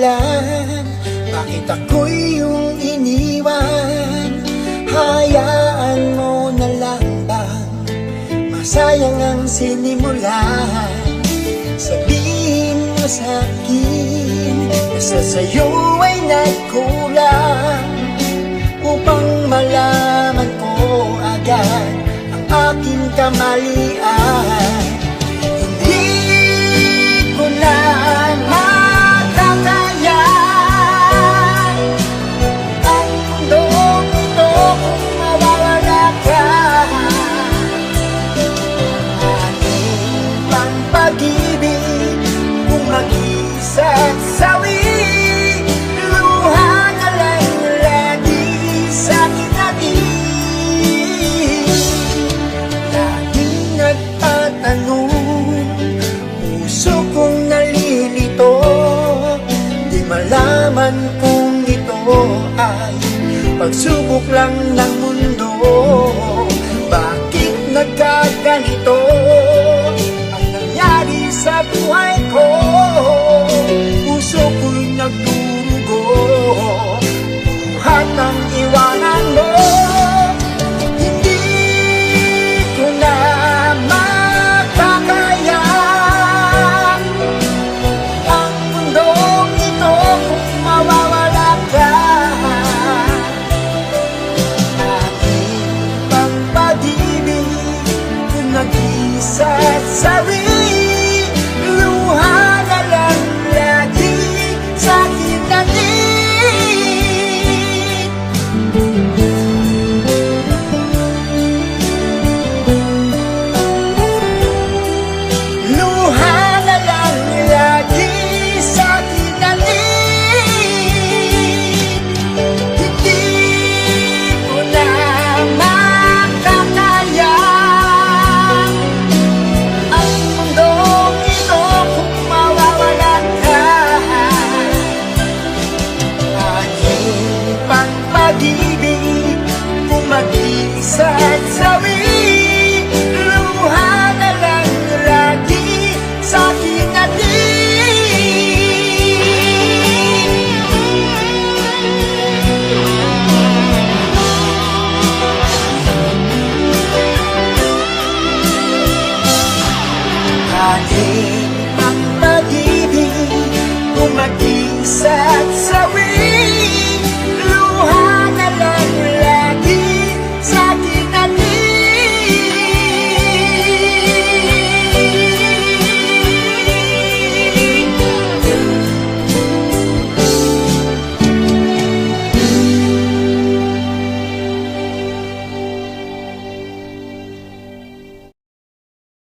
dahilan bakit ako'y iyong iniwan. Hayaan mo na lang bang masayang ang sinimulan. Sabihin mo sa'kin na sa'yo ay nagkulang, upang malaman ko agad ang aking kamalian. Hindi ko na matataya ang mundong ito kung mawawala ka. Ating pang pag-ibig kung mag-isa't sawi, luha na lang lagi sa'kin natin. Laging nagtatanong, puso kong nalilito, di malaman kung ito ay pagsubok lang ng mundo. Bakit nagkaganito?